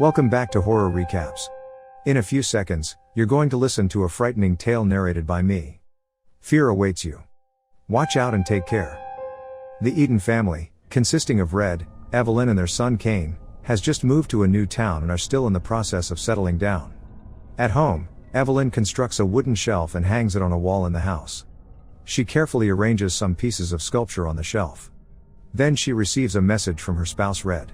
Welcome back to Horror Recaps. In a few seconds, you're going to listen to a frightening tale narrated by me. Fear awaits you. Watch out and take care. The Eden family, consisting of Red, Evelyn and their son Cain, has just moved to a new town and are still in the process of settling down. At home, Evelyn constructs a wooden shelf and hangs it on a wall in the house. She carefully arranges some pieces of sculpture on the shelf. Then she receives a message from her spouse Red.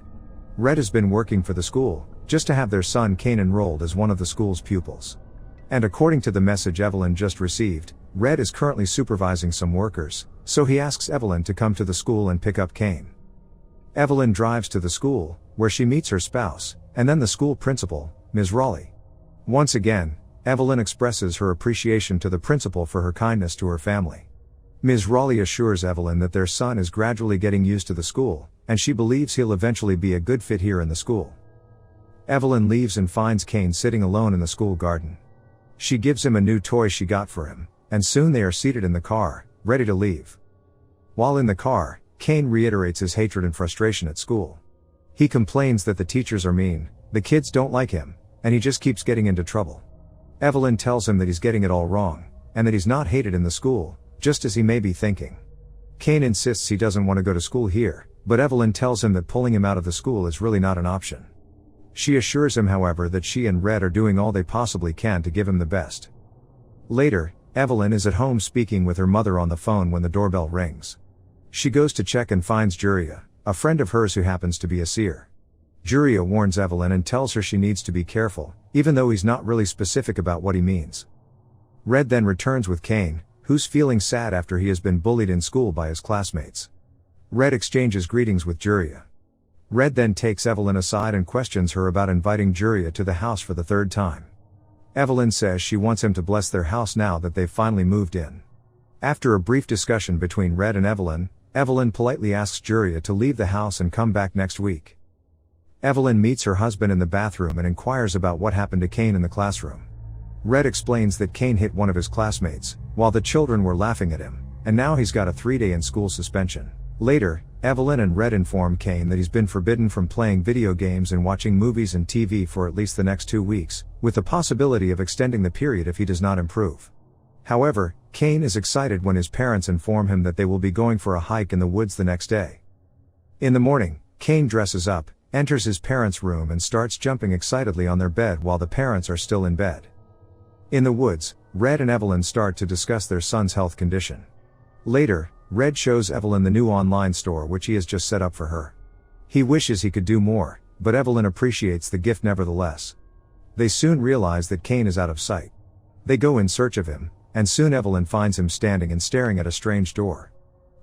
Red has been working for the school, just to have their son Cain enrolled as one of the school's pupils. And according to the message Evelyn just received, Red is currently supervising some workers, so he asks Evelyn to come to the school and pick up Cain. Evelyn drives to the school, where she meets her spouse, and then the school principal, Ms. Raleigh. Once again, Evelyn expresses her appreciation to the principal for her kindness to her family. Ms. Raleigh assures Evelyn that their son is gradually getting used to the school, and she believes he'll eventually be a good fit here in the school. Evelyn leaves and finds Cain sitting alone in the school garden. She gives him a new toy she got for him, and soon they are seated in the car, ready to leave. While in the car, Cain reiterates his hatred and frustration at school. He complains that the teachers are mean, the kids don't like him, and he just keeps getting into trouble. Evelyn tells him that he's getting it all wrong, and that he's not hated in the school, just as he may be thinking. Cain insists he doesn't want to go to school here, but Evelyn tells him that pulling him out of the school is really not an option. She assures him, however, that she and Red are doing all they possibly can to give him the best. Later, Evelyn is at home speaking with her mother on the phone when the doorbell rings. She goes to check and finds Juria, a friend of hers who happens to be a seer. Juria warns Evelyn and tells her she needs to be careful, even though he's not really specific about what he means. Red then returns with Cain, who's feeling sad after he has been bullied in school by his classmates. Red exchanges greetings with Juria. Red then takes Evelyn aside and questions her about inviting Juria to the house for the third time. Evelyn says she wants him to bless their house now that they've finally moved in. After a brief discussion between Red and Evelyn, Evelyn politely asks Juria to leave the house and come back next week. Evelyn meets her husband in the bathroom and inquires about what happened to Cain in the classroom. Red explains that Cain hit one of his classmates, while the children were laughing at him, and now he's got a 3-day in-school suspension. Later, Evelyn and Red inform Cain that he's been forbidden from playing video games and watching movies and TV for at least the next 2 weeks, with the possibility of extending the period if he does not improve. However, Cain is excited when his parents inform him that they will be going for a hike in the woods the next day. In the morning, Cain dresses up, enters his parents' room and starts jumping excitedly on their bed while the parents are still in bed. In the woods, Red and Evelyn start to discuss their son's health condition. Later, Red shows Evelyn the new online store which he has just set up for her. He wishes he could do more, but Evelyn appreciates the gift nevertheless. They soon realize that Cain is out of sight. They go in search of him, and soon Evelyn finds him standing and staring at a strange door.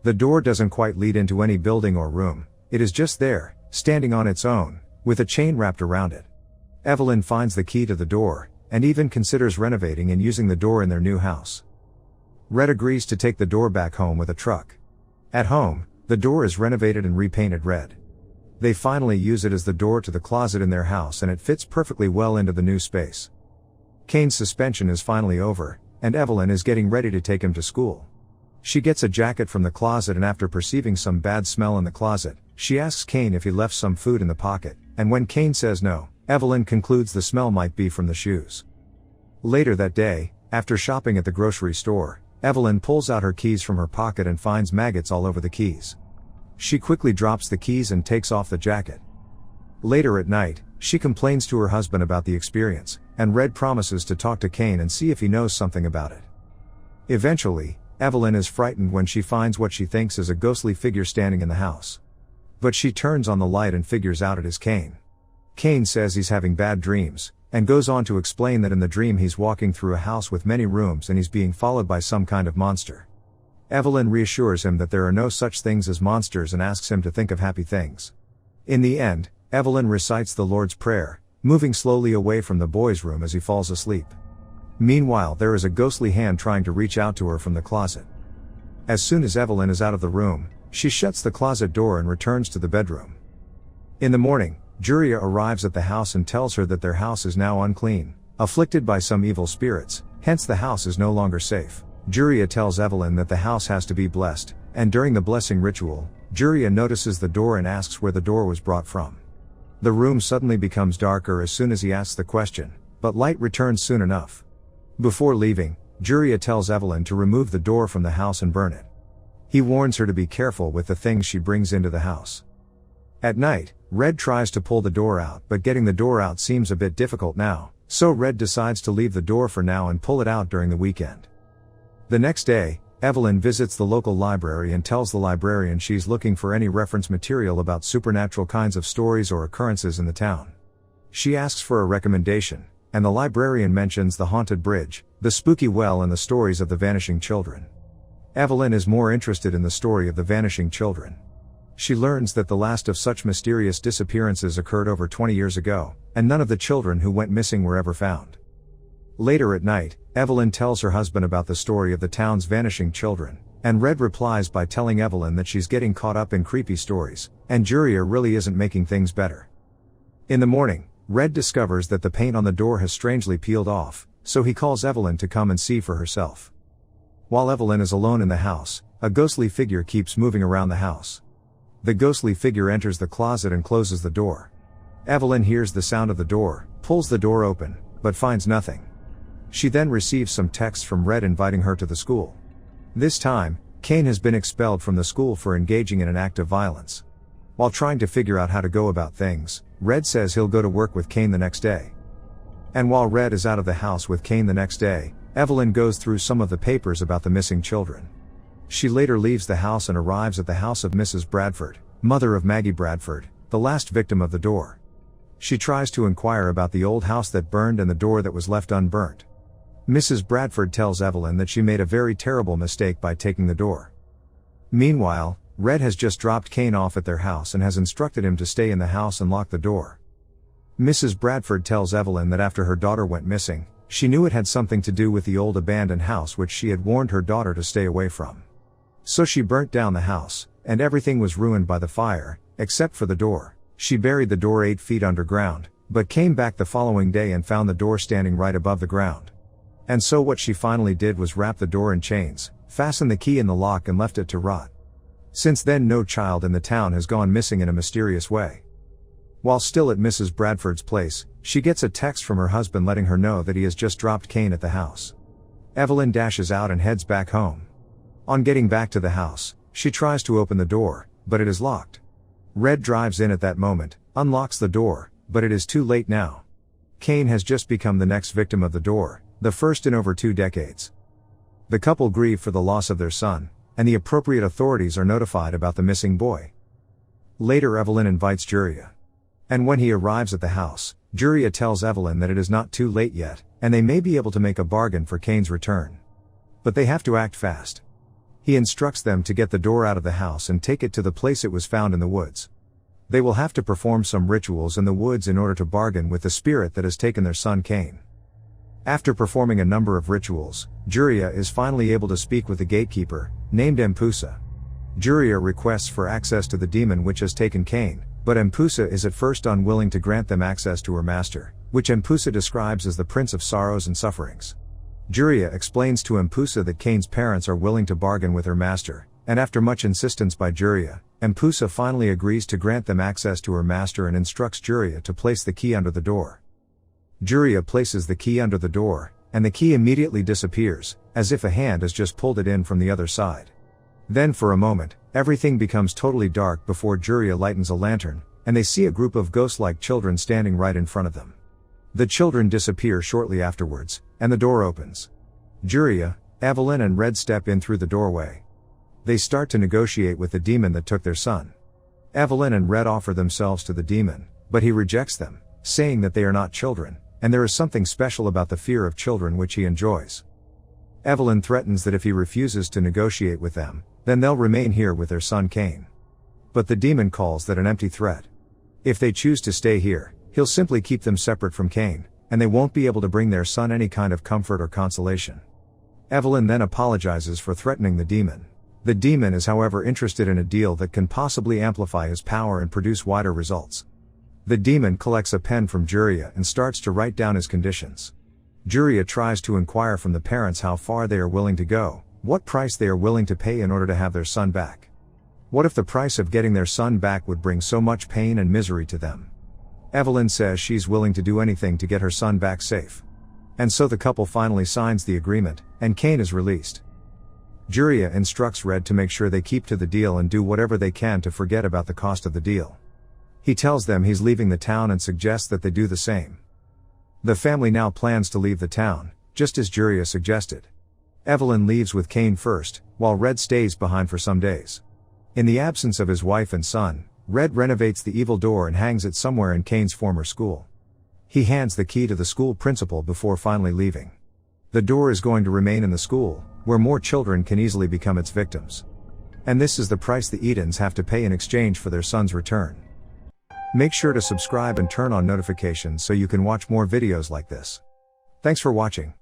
The door doesn't quite lead into any building or room, it is just there, standing on its own, with a chain wrapped around it. Evelyn finds the key to the door, and even considers renovating and using the door in their new house. Red agrees to take the door back home with a truck. At home, the door is renovated and repainted red. They finally use it as the door to the closet in their house and it fits perfectly well into the new space. Cain's suspension is finally over, and Evelyn is getting ready to take him to school. She gets a jacket from the closet and after perceiving some bad smell in the closet, she asks Cain if he left some food in the pocket, and when Cain says no, Evelyn concludes the smell might be from the shoes. Later that day, after shopping at the grocery store, Evelyn pulls out her keys from her pocket and finds maggots all over the keys. She quickly drops the keys and takes off the jacket. Later at night, she complains to her husband about the experience, and Red promises to talk to Cain and see if he knows something about it. Eventually, Evelyn is frightened when she finds what she thinks is a ghostly figure standing in the house. But she turns on the light and figures out it is Cain. Cain says he's having bad dreams, and goes on to explain that in the dream he's walking through a house with many rooms and he's being followed by some kind of monster. Evelyn reassures him that there are no such things as monsters and asks him to think of happy things. In the end, Evelyn recites the Lord's Prayer, moving slowly away from the boy's room as he falls asleep. Meanwhile, there is a ghostly hand trying to reach out to her from the closet. As soon as Evelyn is out of the room, she shuts the closet door and returns to the bedroom. In the morning, Juria arrives at the house and tells her that their house is now unclean, afflicted by some evil spirits, hence the house is no longer safe. Juria tells Evelyn that the house has to be blessed, and during the blessing ritual, Juria notices the door and asks where the door was brought from. The room suddenly becomes darker as soon as he asks the question, but light returns soon enough. Before leaving, Juria tells Evelyn to remove the door from the house and burn it. He warns her to be careful with the things she brings into the house. At night, Red tries to pull the door out, but getting the door out seems a bit difficult now, so Red decides to leave the door for now and pull it out during the weekend. The next day, Evelyn visits the local library and tells the librarian she's looking for any reference material about supernatural kinds of stories or occurrences in the town. She asks for a recommendation, and the librarian mentions the haunted bridge, the spooky well and the stories of the vanishing children. Evelyn is more interested in the story of the vanishing children. She learns that the last of such mysterious disappearances occurred over 20 years ago, and none of the children who went missing were ever found. Later at night, Evelyn tells her husband about the story of the town's vanishing children, and Red replies by telling Evelyn that she's getting caught up in creepy stories, and Juria really isn't making things better. In the morning, Red discovers that the paint on the door has strangely peeled off, so he calls Evelyn to come and see for herself. While Evelyn is alone in the house, a ghostly figure keeps moving around the house. The ghostly figure enters the closet and closes the door. Evelyn hears the sound of the door, pulls the door open, but finds nothing. She then receives some texts from Red inviting her to the school. This time, Kane has been expelled from the school for engaging in an act of violence. While trying to figure out how to go about things, Red says he'll go to work with Kane the next day. And while Red is out of the house with Kane the next day, Evelyn goes through some of the papers about the missing children. She later leaves the house and arrives at the house of Mrs. Bradford, mother of Maggie Bradford, the last victim of the door. She tries to inquire about the old house that burned and the door that was left unburnt. Mrs. Bradford tells Evelyn that she made a very terrible mistake by taking the door. Meanwhile, Red has just dropped Kane off at their house and has instructed him to stay in the house and lock the door. Mrs. Bradford tells Evelyn that after her daughter went missing, she knew it had something to do with the old abandoned house which she had warned her daughter to stay away from. So she burnt down the house, and everything was ruined by the fire, except for the door. She buried the door 8 feet underground, but came back the following day and found the door standing right above the ground. And so what she finally did was wrap the door in chains, fasten the key in the lock and left it to rot. Since then no child in the town has gone missing in a mysterious way. While still at Mrs. Bradford's place, she gets a text from her husband letting her know that he has just dropped Kane at the house. Evelyn dashes out and heads back home. On getting back to the house, she tries to open the door, but it is locked. Red drives in at that moment, unlocks the door, but it is too late now. Kane has just become the next victim of the door, the first in over 2 decades. The couple grieve for the loss of their son, and the appropriate authorities are notified about the missing boy. Later Evelyn invites Juria. And when he arrives at the house, Juria tells Evelyn that it is not too late yet, and they may be able to make a bargain for Kane's return. But they have to act fast. He instructs them to get the door out of the house and take it to the place it was found in the woods. They will have to perform some rituals in the woods in order to bargain with the spirit that has taken their son Kane. After performing a number of rituals, Juria is finally able to speak with the gatekeeper, named Empusa. Juria requests for access to the demon which has taken Kane, but Empusa is at first unwilling to grant them access to her master, which Empusa describes as the Prince of Sorrows and Sufferings. Juria explains to Empusa that Kane's parents are willing to bargain with her master, and after much insistence by Juria, Empusa finally agrees to grant them access to her master and instructs Juria to place the key under the door. Juria places the key under the door, and the key immediately disappears, as if a hand has just pulled it in from the other side. Then for a moment, everything becomes totally dark before Juria lightens a lantern, and they see a group of ghost-like children standing right in front of them. The children disappear shortly afterwards, and the door opens. Juria, Evelyn and Red step in through the doorway. They start to negotiate with the demon that took their son. Evelyn and Red offer themselves to the demon, but he rejects them, saying that they are not children, and there is something special about the fear of children which he enjoys. Evelyn threatens that if he refuses to negotiate with them, then they'll remain here with their son Kane. But the demon calls that an empty threat. If they choose to stay here, he'll simply keep them separate from Kane, and they won't be able to bring their son any kind of comfort or consolation. Evelyn then apologizes for threatening the demon. The demon is however interested in a deal that can possibly amplify his power and produce wider results. The demon collects a pen from Juria and starts to write down his conditions. Juria tries to inquire from the parents how far they are willing to go, what price they are willing to pay in order to have their son back. What if the price of getting their son back would bring so much pain and misery to them? Evelyn says she's willing to do anything to get her son back safe. And so the couple finally signs the agreement, and Cain is released. Juria instructs Red to make sure they keep to the deal and do whatever they can to forget about the cost of the deal. He tells them he's leaving the town and suggests that they do the same. The family now plans to leave the town, just as Juria suggested. Evelyn leaves with Cain first, while Red stays behind for some days. In the absence of his wife and son, Red renovates the evil door and hangs it somewhere in Cain's former school. He hands the key to the school principal before finally leaving. The door is going to remain in the school, where more children can easily become its victims. And this is the price the Edens have to pay in exchange for their son's return. Make sure to subscribe and turn on notifications so you can watch more videos like this. Thanks for watching.